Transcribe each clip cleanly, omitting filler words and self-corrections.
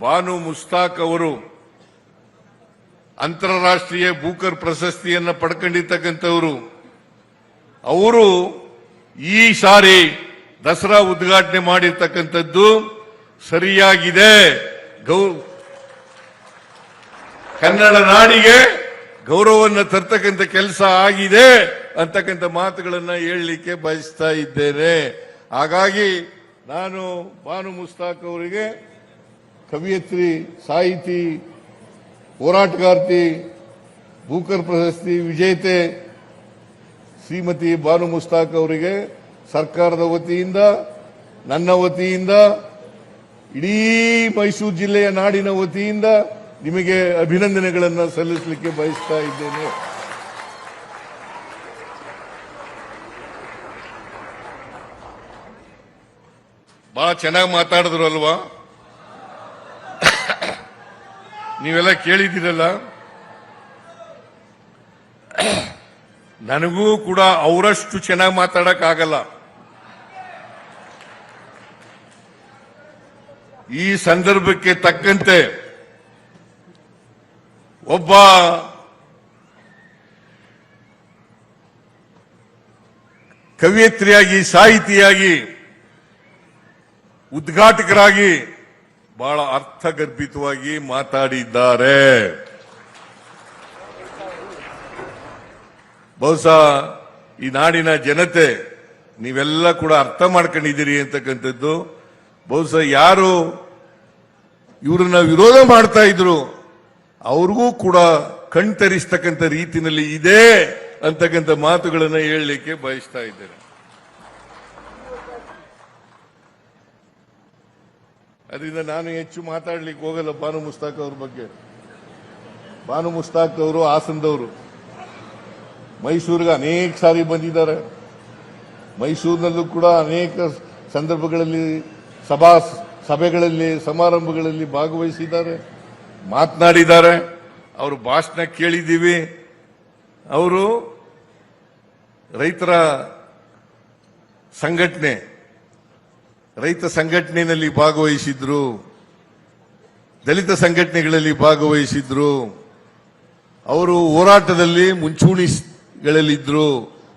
ಬಾನು ಮುಸ್ತಾಕ್ ಅವರು ಅಂತಾರಾಷ್ಟ್ರೀಯ ಬೂಕರ್ ಪ್ರಶಸ್ತಿಯನ್ನು ಪಡ್ಕೊಂಡಿರ್ತಕ್ಕಂಥವರು. ಅವರು ಈ ಸಾರಿ ದಸರಾ ಉದ್ಘಾಟನೆ ಮಾಡಿರ್ತಕ್ಕಂಥದ್ದು ಸರಿಯಾಗಿದೆ. ಕನ್ನಡ ನಾಡಿಗೆ ಗೌರವವನ್ನು ತರ್ತಕ್ಕಂಥ ಕೆಲಸ ಆಗಿದೆ ಅಂತಕ್ಕಂಥ ಮಾತುಗಳನ್ನ ಹೇಳಲಿಕ್ಕೆ ಬಯಸ್ತಾ ಇದ್ದೇನೆ. ಹಾಗಾಗಿ ನಾನು ಬಾನು ಮುಸ್ತಾಕ್ ಅವರಿಗೆ ಕವಿಯತ್ರಿ, ಸಾಹಿತಿ, ಹೋರಾಟಗಾರ್ತಿ, ಬೂಕರ್ ಪ್ರಶಸ್ತಿ ವಿಜೇತೆ ಶ್ರೀಮತಿ ಬಾನು ಮುಸ್ತಾಕ್ ಅವರಿಗೆ ಸರ್ಕಾರದ ವತಿಯಿಂದ, ನನ್ನ ವತಿಯಿಂದ, ಇಡೀ ಮೈಸೂರು ಜಿಲ್ಲೆಯ ನಾಡಿನ ವತಿಯಿಂದ ನಿಮಗೆ ಅಭಿನಂದನೆಗಳನ್ನು ಸಲ್ಲಿಸಲಿಕ್ಕೆ ಬಯಸ್ತಾ ಇದ್ದೇನೆ. ಬಹಳ ಚೆನ್ನಾಗಿ ಮಾತಾಡಿದ್ರು ಅಲ್ವಾ? ನೀವೆಲ್ಲ ಕೇಳಿದ್ದೀರಲ್ಲ. ನನಗೂ ಕೂಡ ಅವರಷ್ಟು ಚೆನ್ನಾಗಿ ಮಾತಾಡಕ್ ಆಗಲ್ಲ. ಈ ಸಂದರ್ಭಕ್ಕೆ ತಕ್ಕಂತೆ ಒಬ್ಬ ಕವಿಯತ್ರಿಯಾಗಿ, ಸಾಹಿತಿಯಾಗಿ, ಉದ್ಘಾಟಕರಾಗಿ ಬಹಳ ಅರ್ಥಗರ್ಭಿತವಾಗಿ ಮಾತಾಡಿದ್ದಾರೆ. ಬಹುಶಃ ಈ ನಾಡಿನ ಜನತೆ ನೀವೆಲ್ಲ ಕೂಡ ಅರ್ಥ ಮಾಡ್ಕೊಂಡಿದ್ದೀರಿ ಅಂತಕ್ಕಂಥದ್ದು. ಬಹುಶಃ ಯಾರು ಇವರನ್ನ ವಿರೋಧ ಮಾಡ್ತಾ ಇದ್ರು ಅವ್ರಿಗೂ ಕೂಡ ಕಣ್ತರಿಸ್ತಕ್ಕಂಥ ರೀತಿಯಲ್ಲಿ ಇದೆ ಅಂತಕ್ಕಂಥ ಮಾತುಗಳನ್ನು ಹೇಳಲಿಕ್ಕೆ ಬಯಸ್ತಾ ಇದ್ದೇನೆ. ಅದರಿಂದ ನಾನು ಹೆಚ್ಚು ಮಾತಾಡ್ಲಿಕ್ಕೆ ಹೋಗಲ್ಲ ಬಾನು ಮುಸ್ತಾಕ್ ಅವ್ರ ಬಗ್ಗೆ. ಬಾನು ಮುಸ್ತಾಕ್ ಅವರು ಹಾಸನದವರು, ಮೈಸೂರಿಗೆ ಅನೇಕ ಸಾರಿ ಬಂದಿದ್ದಾರೆ. ಮೈಸೂರಿನಲ್ಲೂ ಕೂಡ ಅನೇಕ ಸಂದರ್ಭಗಳಲ್ಲಿ ಸಭೆಗಳಲ್ಲಿ, ಸಮಾರಂಭಗಳಲ್ಲಿ ಭಾಗವಹಿಸಿದ್ದಾರೆ, ಮಾತನಾಡಿದ್ದಾರೆ. ಅವರು ಭಾಷಣ ಕೇಳಿದ್ದೀವಿ. ಅವರು ರೈತ ಸಂಘಟನೆಯಲ್ಲಿ ಭಾಗವಹಿಸಿದ್ರು, ದಲಿತ ಸಂಘಟನೆಗಳಲ್ಲಿ ಭಾಗವಹಿಸಿದ್ರು. ಅವರು ಹೋರಾಟದಲ್ಲಿ ಮುಂಚೂಣಿಗಳಲ್ಲಿದ್ದರು.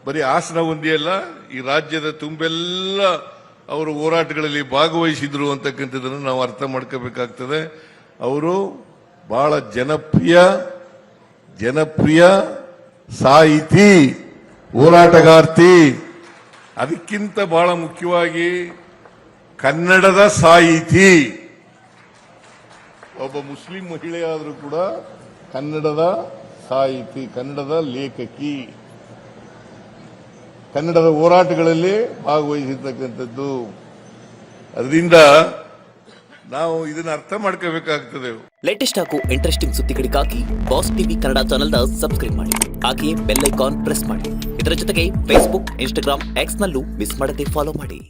ಬರೀ ಹಾಸನ ಒಂದೇ ಅಲ್ಲ, ಈ ರಾಜ್ಯದ ತುಂಬೆಲ್ಲ ಅವರು ಹೋರಾಟಗಳಲ್ಲಿ ಭಾಗವಹಿಸಿದ್ರು ಅಂತಕ್ಕಂಥದ್ದನ್ನು ನಾವು ಅರ್ಥ ಮಾಡ್ಕೋಬೇಕಾಗ್ತದೆ. ಅವರು ಬಹಳ ಜನಪ್ರಿಯ ಸಾಹಿತಿ, ಹೋರಾಟಗಾರ್ತಿ, ಅದಕ್ಕಿಂತ ಬಹಳ ಮುಖ್ಯವಾಗಿ ಕನ್ನಡದ ಸಾಹಿತಿ. ಒಬ್ಬ ಮುಸ್ಲಿಂ ಮಹಿಳೆಯಾದರೂ ಕೂಡ ಕನ್ನಡದ ಸಾಹಿತಿ, ಕನ್ನಡದ ಲೇಖಕಿ, ಕನ್ನಡದ ಹೋರಾಟಗಳಲ್ಲಿ ಭಾಗವಹಿಸಿರ್ತಕ್ಕಂಥದ್ದು. ಅದರಿಂದ ನಾವು ಇದನ್ನು ಅರ್ಥ ಮಾಡ್ಕೋಬೇಕಾಗ್ತದೆ. ಲೇಟೆಸ್ಟ್ ಹಾಗೂ ಇಂಟ್ರೆಸ್ಟಿಂಗ್ ಸುದ್ದಿಗಳಿಗಾಗಿ ಬಾಸ್ ಟಿವಿ ಕನ್ನಡ ಚಾನೆಲ್ನ ಸಬ್ಸ್ಕ್ರೈಬ್ ಮಾಡಿ. ಹಾಗೆಯೇ ಬೆಲ್ ಐಕಾನ್ ಪ್ರೆಸ್ ಮಾಡಿ. ಇದರ ಜೊತೆಗೆ ಫೇಸ್ಬುಕ್, ಇನ್ಸ್ಟಾಗ್ರಾಮ್, ಎಕ್ಸ್ ನಲ್ಲೂ ಮಿಸ್ ಮಾಡದೆ ಫಾಲೋ ಮಾಡಿ.